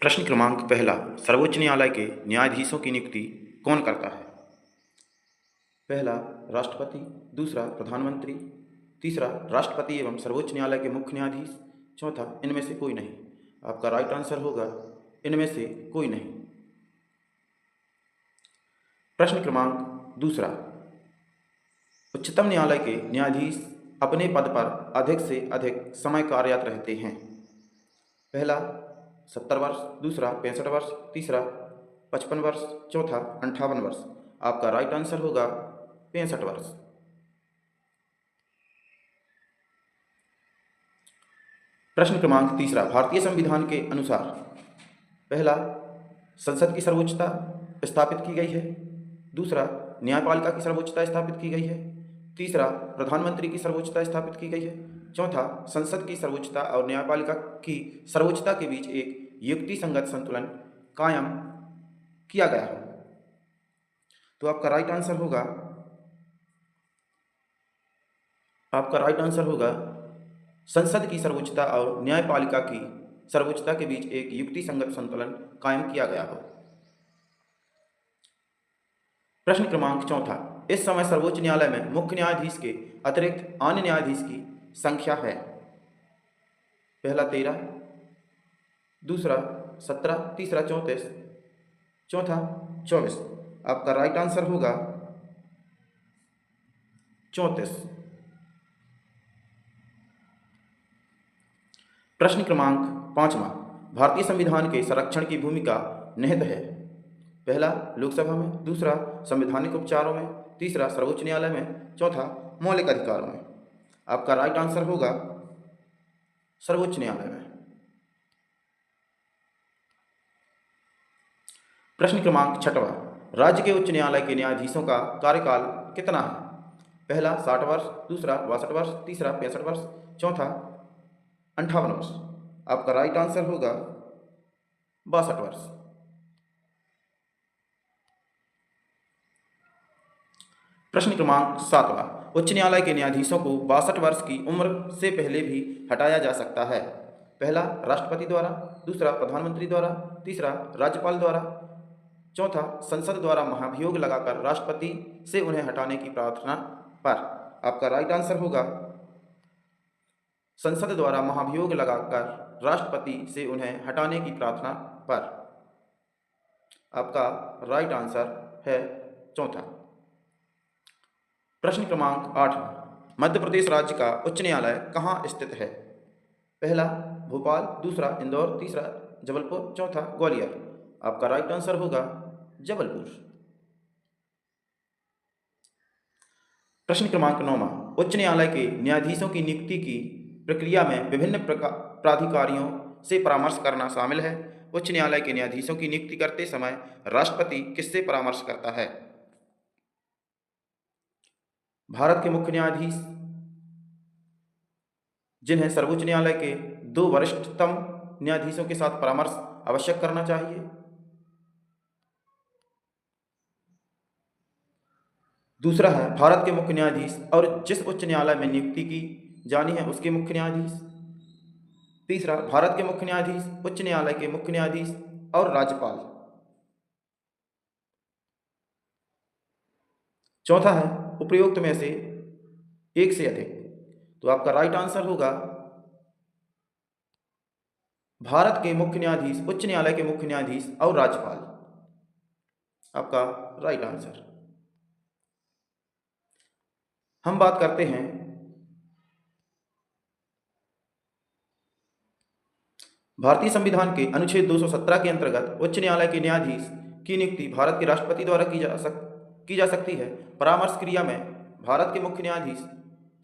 प्रश्न क्रमांक पहला, सर्वोच्च न्यायालय के न्यायाधीशों की नियुक्ति कौन करता है? पहला, राष्ट्रपति। दूसरा, प्रधानमंत्री। तीसरा, राष्ट्रपति एवं सर्वोच्च न्यायालय के मुख्य न्यायाधीश। चौथा, इनमें से कोई नहीं। आपका राइट आंसर होगा इनमें से कोई नहीं। प्रश्न क्रमांक दूसरा, उच्चतम न्यायालय के न्यायाधीश अपने पद पर अधिक से अधिक समय कार्यरत रहते हैं। पहला, 70 वर्ष। दूसरा, 65 वर्ष। तीसरा, 55 वर्ष। चौथा, 58 वर्ष। आपका राइट आंसर होगा 65 वर्ष। प्रश्न क्रमांक तीसरा, भारतीय संविधान के अनुसार पहला, संसद की सर्वोच्चता स्थापित की गई है। दूसरा, न्यायपालिका की सर्वोच्चता स्थापित की गई है। तीसरा, प्रधानमंत्री की सर्वोच्चता स्थापित की गई है। चौथा, संसद की सर्वोच्चता और न्यायपालिका की सर्वोच्चता के बीच एक युक्तिसंगत संतुलन कायम किया गया हो। तो आपका राइट आंसर होगा संसद की सर्वोच्चता और न्यायपालिका की सर्वोच्चता के बीच एक युक्तिसंगत संतुलन कायम किया गया हो। प्रश्न क्रमांक चौथा, इस समय सर्वोच्च न्यायालय में मुख्य न्यायाधीश के अतिरिक्त अन्य न्यायाधीश की संख्या है। पहला, 13। दूसरा, 17। तीसरा, 34। चौथा, 24। आपका राइट आंसर होगा 34। प्रश्न क्रमांक पांचवा, भारतीय संविधान के संरक्षण की भूमिका निहित है। पहला, लोकसभा में। दूसरा, संवैधानिक उपचारों में। तीसरा, सर्वोच्च न्यायालय में। चौथा, मौलिक अधिकारों में। आपका राइट आंसर होगा सर्वोच्च न्यायालय में। प्रश्न क्रमांक छठवा, राज्य के उच्च न्यायालय के न्यायाधीशों का कार्यकाल कितना है? पहला, 60 वर्ष। दूसरा, 62 वर्ष। तीसरा, 65 वर्ष। चौथा, 58 वर्ष। आपका राइट आंसर होगा 62 वर्ष। प्रश्न क्रमांक 7वां, उच्च न्यायालय के न्यायाधीशों को 62 वर्ष की उम्र से पहले भी हटाया जा सकता है। पहला, राष्ट्रपति द्वारा। दूसरा, प्रधानमंत्री द्वारा। तीसरा, राज्यपाल द्वारा। चौथा, संसद द्वारा महाभियोग लगाकर राष्ट्रपति से उन्हें हटाने की प्रार्थना पर। आपका राइट आंसर होगा संसद द्वारा महाभियोग लगाकर राष्ट्रपति से उन्हें हटाने की प्रार्थना पर। आपका राइट आंसर है चौथा। प्रश्न क्रमांक 8, मध्य प्रदेश राज्य का उच्च न्यायालय कहाँ स्थित है? पहला, भोपाल। दूसरा, इंदौर। तीसरा, जबलपुर। चौथा, ग्वालियर। आपका राइट आंसर होगा जबलपुर। प्रश्न क्रमांक 9, उच्च न्यायालय के न्यायाधीशों की नियुक्ति की प्रक्रिया में विभिन्न प्राधिकारियों से परामर्श करना शामिल है। उच्च न्यायालय के न्यायाधीशों की नियुक्ति करते समय राष्ट्रपति किससे परामर्श करता है? भारत के मुख्य न्यायाधीश, जिन्हें सर्वोच्च न्यायालय के 2 वरिष्ठतम न्यायाधीशों के साथ परामर्श आवश्यक करना चाहिए। दूसरा है भारत के मुख्य न्यायाधीश और जिस उच्च न्यायालय में नियुक्ति की जानी है उसके मुख्य न्यायाधीश। तीसरा, भारत के मुख्य न्यायाधीश, उच्च न्यायालय के मुख्य न्यायाधीश और राज्यपाल। चौथा है उपयुक्त में से एक से अधिक। तो आपका राइट आंसर होगा भारत के मुख्य न्यायाधीश, उच्च न्यायालय के मुख्य न्यायाधीश और राज्यपाल। आपका राइट आंसर। हम बात करते हैं भारतीय संविधान के अनुच्छेद 217 के अंतर्गत उच्च न्यायालय के न्यायाधीश की नियुक्ति भारत के राष्ट्रपति द्वारा की जा सकती है। परामर्श क्रिया में भारत के मुख्य न्यायाधीश,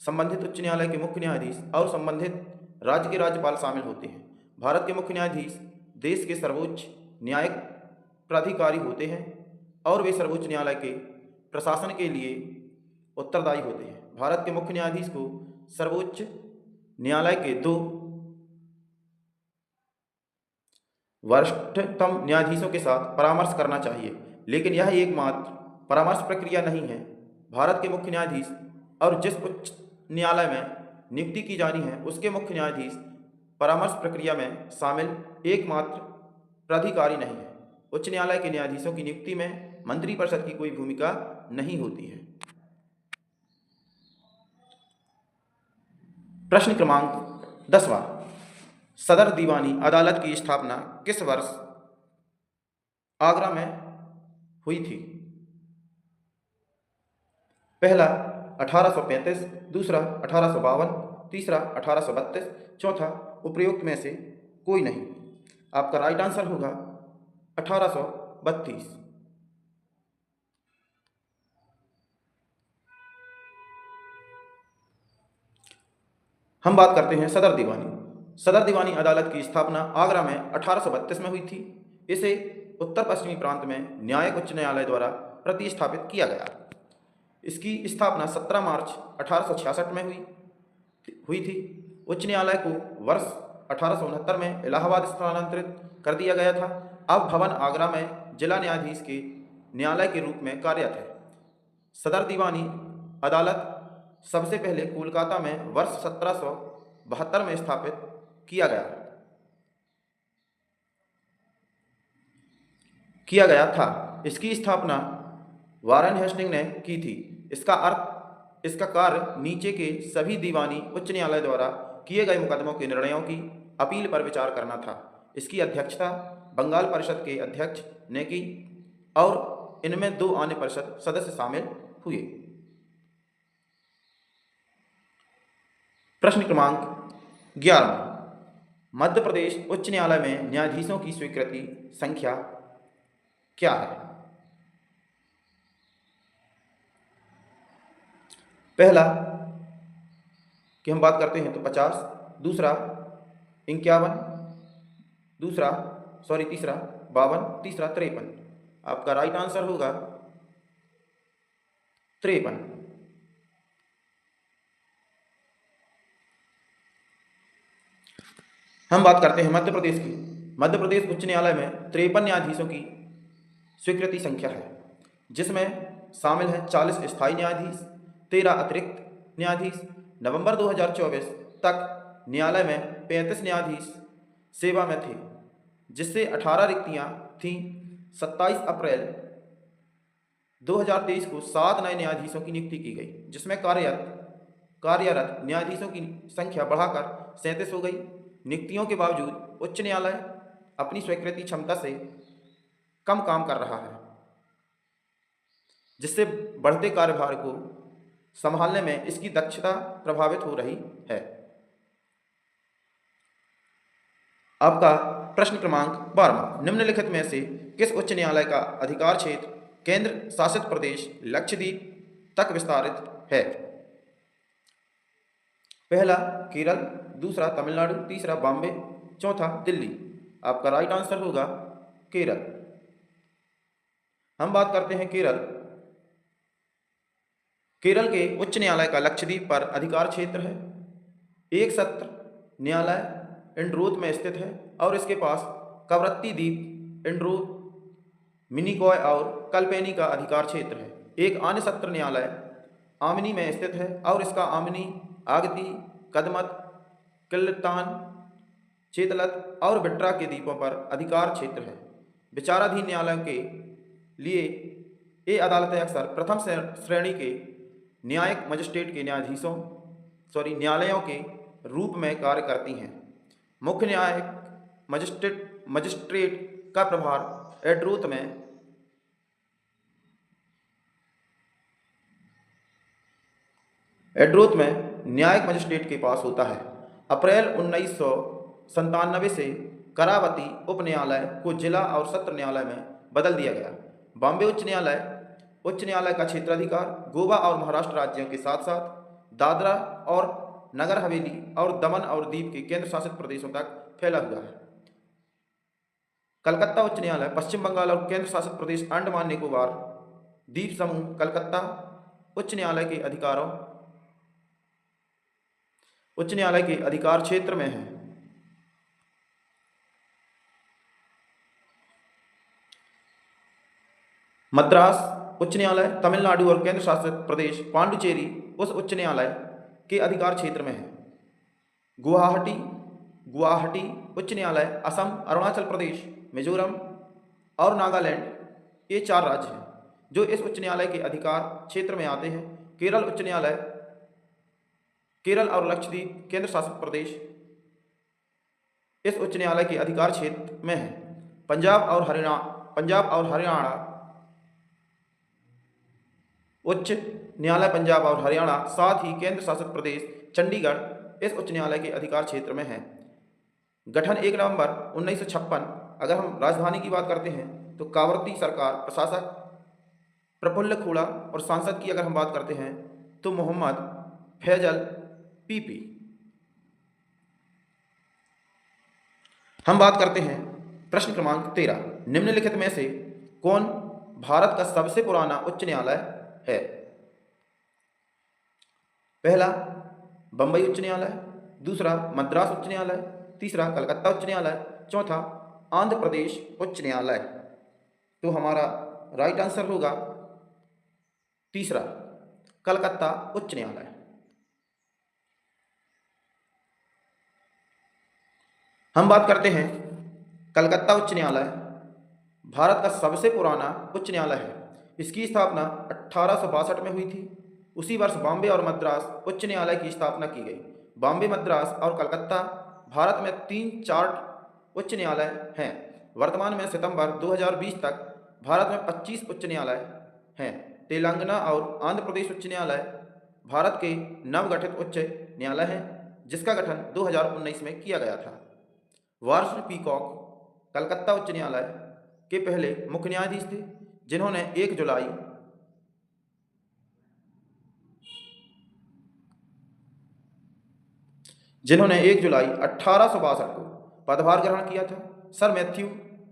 संबंधित उच्च न्यायालय के मुख्य न्यायाधीश और संबंधित राज्य के राज्यपाल शामिल होते हैं। भारत के मुख्य न्यायाधीश देश के सर्वोच्च न्यायिक प्राधिकारी होते हैं और वे सर्वोच्च न्यायालय के प्रशासन के लिए उत्तरदायी होते हैं। भारत के मुख्य न्यायाधीश को सर्वोच्च न्यायालय के 2 वरिष्ठतम न्यायाधीशों के साथ परामर्श करना चाहिए, लेकिन यह एकमात्र परामर्श प्रक्रिया नहीं है। भारत के मुख्य न्यायाधीश और जिस उच्च न्यायालय में नियुक्ति की जानी है उसके मुख्य न्यायाधीश परामर्श प्रक्रिया में शामिल एकमात्र प्राधिकारी नहीं है। उच्च न्यायालय के न्यायाधीशों की नियुक्ति में मंत्रिपरिषद की कोई भूमिका नहीं होती है। प्रश्न क्रमांक 10वां, सदर दीवानी अदालत की स्थापना किस वर्ष आगरा में हुई थी? पहला 1835, दूसरा 1852, तीसरा 1832, चौथा उपरोक्त में से कोई नहीं। आपका राइट आंसर होगा 1832। हम बात करते हैं सदर दीवानी। सदर दीवानी अदालत की स्थापना आगरा में 1832 में हुई थी। इसे उत्तर पश्चिमी प्रांत में न्यायिक उच्च न्यायालय द्वारा प्रतिस्थापित किया गया। इसकी स्थापना 17 मार्च 1866 में हुई थी। उच्च न्यायालय को वर्ष 1869 में इलाहाबाद स्थानांतरित कर दिया गया था। अब भवन आगरा में जिला न्यायाधीश के न्यायालय के रूप में कार्यरत है। सदर दीवानी अदालत सबसे पहले कोलकाता में वर्ष 1772 में स्थापित किया गया था। इसकी स्थापना वारेन हेस्टिंग ने की थी। इसका कार्य नीचे के सभी दीवानी उच्च न्यायालय द्वारा किए गए मुकदमों के निर्णयों की अपील पर विचार करना था। इसकी अध्यक्षता बंगाल परिषद के अध्यक्ष ने की और इनमें 2 अन्य परिषद सदस्य शामिल हुए। प्रश्न क्रमांक 11, मध्य प्रदेश उच्च न्यायालय में न्यायाधीशों की स्वीकृति संख्या क्या है? पहला कि हम बात करते हैं तो 50, दूसरा 51, तीसरा 52, तीसरा 53। आपका राइट आंसर होगा 53। हम बात करते हैं मध्य प्रदेश की। मध्य प्रदेश उच्च न्यायालय में 53 न्यायाधीशों की स्वीकृति संख्या है, जिसमें शामिल हैं 40 स्थायी न्यायाधीश, 13 अतिरिक्त न्यायाधीश। नवंबर 2024 तक न्यायालय में 35 न्यायाधीश सेवा में थे, जिससे 18 रिक्तियां थीं। 27 अप्रैल 2023 को 7 नए न्यायाधीशों की नियुक्ति की गई, जिसमें कार्यरत न्यायाधीशों की संख्या बढ़ाकर 37 हो गई। नियुक्तियों के बावजूद उच्च न्यायालय अपनी स्वीकृति क्षमता से कम काम कर रहा है, जिससे बढ़ते कार्यभार को संभालने में इसकी दक्षता प्रभावित हो रही है। आपका प्रश्न क्रमांक 12, निम्नलिखित में से किस उच्च न्यायालय का अधिकार क्षेत्र केंद्र शासित प्रदेश लक्षद्वीप तक विस्तारित है? पहला केरल, दूसरा तमिलनाडु, तीसरा बॉम्बे, चौथा दिल्ली। आपका राइट आंसर होगा केरल। हम बात करते हैं केरल। केरल के उच्च न्यायालय का लक्षद्वीप पर अधिकार क्षेत्र है। एक सत्र न्यायालय इंड्रोथ में स्थित है और इसके पास कवरत्ती द्वीप, इंड्रोथ, मिनिकॉय और कल्पेनी का अधिकार क्षेत्र है। एक अन्य सत्र न्यायालय आमिनी में स्थित है और इसका आमिनी, आगती, कदमत, किल्लतान, चेतलत और बिट्रा के द्वीपों पर अधिकार क्षेत्र है। विचाराधीन न्यायालयों के लिए ये अदालतें अक्सर प्रथम श्रेणी के न्यायिक मजिस्ट्रेट के न्यायालयों के रूप में कार्य करती हैं। मुख्य न्यायिक मजिस्ट्रेट का प्रभार एड्रोथ में न्यायिक मजिस्ट्रेट के पास होता है। अप्रैल 1997 से करावती उप न्यायालय को जिला और सत्र न्यायालय में बदल दिया गया। बॉम्बे उच्च न्यायालय का क्षेत्राधिकार गोवा और महाराष्ट्र राज्यों के साथ साथ दादरा और नगर हवेली और दमन और दीव के केंद्र शासित प्रदेशों तक फैला हुआ है। कलकत्ता उच्च न्यायालय पश्चिम बंगाल और केंद्र शासित प्रदेश अंडमान निकोबार द्वीप समूह कलकत्ता उच्च न्यायालय के अधिकार क्षेत्र में है। मद्रास उच्च न्यायालय तमिलनाडु और केंद्र शासित प्रदेश पांडुचेरी उस उच्च न्यायालय के अधिकार क्षेत्र में है। गुवाहाटी गुवाहाटी उच्च न्यायालय असम, अरुणाचल प्रदेश, मिजोरम और नागालैंड, ये 4 राज्य हैं जो इस उच्च न्यायालय के अधिकार क्षेत्र में आते हैं। केरल उच्च न्यायालय, केरल और लक्षद्वीप केंद्र शासित प्रदेश इस उच्च न्यायालय के अधिकार क्षेत्र में है। पंजाब और हरियाणा उच्च न्यायालय, पंजाब और हरियाणा, साथ ही केंद्र शासित प्रदेश चंडीगढ़ इस उच्च न्यायालय के अधिकार क्षेत्र में है। गठन 1 नवंबर 1956। अगर हम राजधानी की बात करते हैं तो कावरती सरकार, प्रशासक प्रफुल्ल खुड़ा और सांसद की अगर हम बात करते हैं तो मोहम्मद फैजल पीपी। हम बात करते हैं प्रश्न क्रमांक 13। निम्नलिखित में से कौन भारत का सबसे पुराना उच्च न्यायालय है? पहला बंबई उच्च न्यायालय, दूसरा मद्रास उच्च न्यायालय, तीसरा कलकत्ता उच्च न्यायालय, चौथा आंध्र प्रदेश उच्च न्यायालय। तो हमारा राइट आंसर होगा तीसरा, कलकत्ता उच्च न्यायालय। हम बात करते हैं कलकत्ता उच्च न्यायालय भारत का सबसे पुराना उच्च न्यायालय है। इसकी स्थापना 1862 में हुई थी। उसी वर्ष बॉम्बे और मद्रास उच्च न्यायालय की स्थापना की गई। बॉम्बे, मद्रास और कलकत्ता भारत में 3 चार्ट उच्च न्यायालय हैं। वर्तमान में सितंबर 2020 तक भारत में 25 उच्च न्यायालय हैं। तेलंगाना और आंध्र प्रदेश उच्च न्यायालय भारत के नवगठित उच्च न्यायालय हैं, जिसका गठन 2019 में किया गया था। वार्ष्ण पीकॉक कलकत्ता उच्च न्यायालय के पहले मुख्य न्यायाधीश थे, जिन्होंने 1 जुलाई 1862 को पदभार ग्रहण किया था। Sir Matthew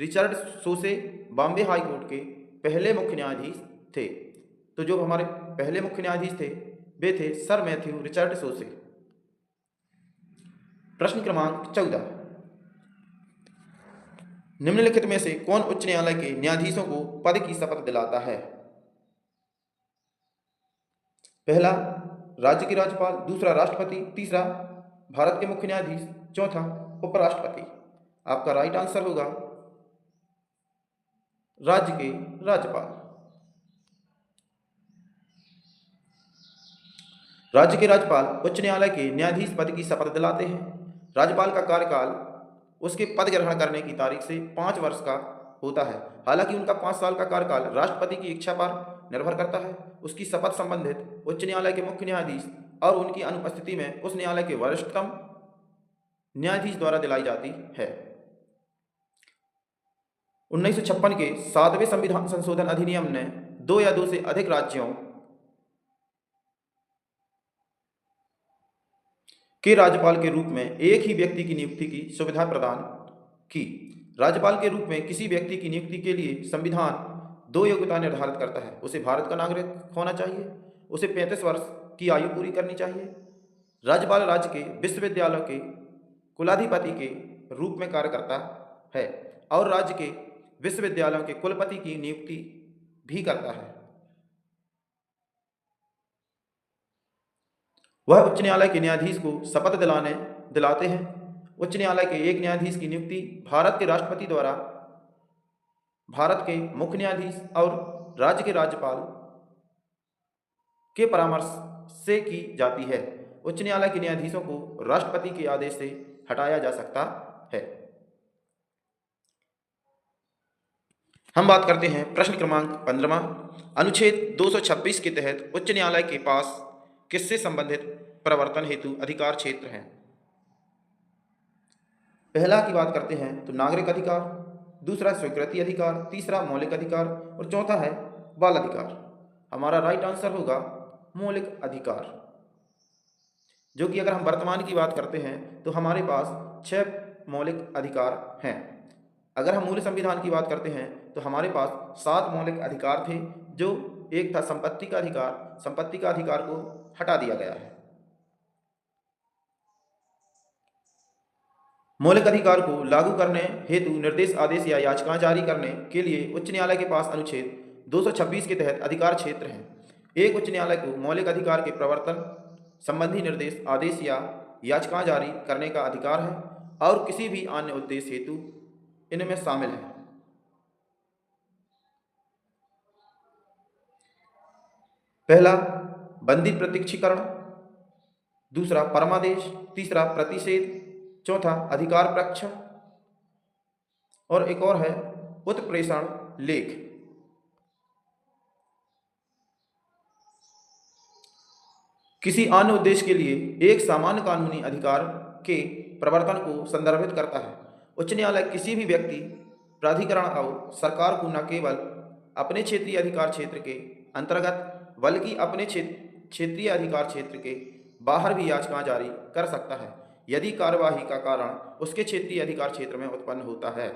Richard Sose Bombay high court के पहले मुख्य न्यायाधीश थे। तो जो हमारे पहले मुख्य न्यायाधीश थे वे थे सर मैथ्यू रिचर्ड सोसे। प्रश्न क्रमांक 14। निम्नलिखित में से कौन उच्च न्यायालय के न्यायाधीशों को पद की शपथ दिलाता है? पहला राज्य के राज्यपाल, दूसरा राष्ट्रपति, तीसरा भारत के मुख्य न्यायाधीश, चौथा उपराष्ट्रपति। आपका राइट आंसर होगा राज्य के राज्यपाल। राज्य के राज्यपाल उच्च न्यायालय के न्यायाधीश पद की शपथ दिलाते हैं। राज्यपाल का कार्यकाल उसके पद ग्रहण करने की तारीख से 5 वर्ष का होता है। हालांकि उनका 5 साल का कार्यकाल राष्ट्रपति की इच्छा पर निर्भर करता है। उसकी शपथ संबंधित उच्च न्यायालय के मुख्य न्यायाधीश और उनकी अनुपस्थिति में उस न्यायालय के वरिष्ठतम न्यायाधीश द्वारा दिलाई जाती है। 1956 के 7वें संविधान संशोधन अधिनियम ने 2 या 2 से अधिक राज्यों के राज्यपाल के रूप में एक ही व्यक्ति की नियुक्ति की सुविधा प्रदान की। राज्यपाल के रूप में किसी व्यक्ति की नियुक्ति के लिए संविधान 2 योग्यता निर्धारित करता है। उसे भारत का नागरिक होना चाहिए, उसे 35 वर्ष की आयु पूरी करनी चाहिए, राज्यपाल राज्य के विश्वविद्यालयों के कुलाधिपति के रूप में कार्य करता है और राज्य के विश्वविद्यालयों के कुलपति की नियुक्ति भी करता है। वह उच्च न्यायालय के न्यायाधीश को शपथ दिलाते हैं। उच्च न्यायालय के एक न्यायाधीश की नियुक्ति भारत के राष्ट्रपति द्वारा भारत के मुख्य न्यायाधीश और राज्य के राज्यपाल के परामर्श से की जाती है। उच्च न्यायालय के न्यायाधीशों को राष्ट्रपति के आदेश से हटाया जा सकता है। हम बात करते हैं प्रश्न क्रमांक 15। अनुच्छेद 226 के तहत उच्च न्यायालय के पास किससे संबंधित प्रवर्तन हेतु अधिकार क्षेत्र हैं? पहला की बात करते हैं तो नागरिक अधिकार, दूसरा स्वीकृति अधिकार, तीसरा मौलिक अधिकार और चौथा है बाल अधिकार। हमारा राइट आंसर होगा मौलिक अधिकार, जो कि अगर हम वर्तमान की बात करते हैं तो हमारे पास 6 मौलिक अधिकार हैं। अगर हम मूल संविधान की बात करते हैं तो हमारे पास 7 मौलिक अधिकार थे, जो एक था संपत्ति का अधिकार। संपत्ति का अधिकार को हटा दिया गया है। मौलिक अधिकार को लागू करने हेतु निर्देश, आदेश या याचिकाएं जारी करने के लिए उच्च न्यायालय के पास अनुच्छेद 226 के तहत अधिकार क्षेत्र हैं। एक उच्च न्यायालय को मौलिक अधिकार के प्रवर्तन संबंधी निर्देश, आदेश या याचिकाएं जारी करने का अधिकार है और किसी भी अन्य उद्देश्य हेतु इनमें शामिल है। पहला बंदी प्रत्यक्षीकरण, दूसरा परमादेश, तीसरा प्रतिषेध, चौथा अधिकार पक्ष और एक और है उत्प्रेषण लेख। किसी अन्य उद्देश्य के लिए एक सामान्य कानूनी अधिकार के प्रवर्तन को संदर्भित करता है। उच्च न्यायालय किसी भी व्यक्ति, प्राधिकरण और सरकार को न केवल अपने क्षेत्रीय अधिकार क्षेत्र के अंतर्गत बल्कि अपने क्षेत्रीय अधिकार क्षेत्र के बाहर भी याचिका जारी कर सकता है यदि कार्यवाही का कारण उसके क्षेत्रीय अधिकार क्षेत्र में उत्पन्न होता है।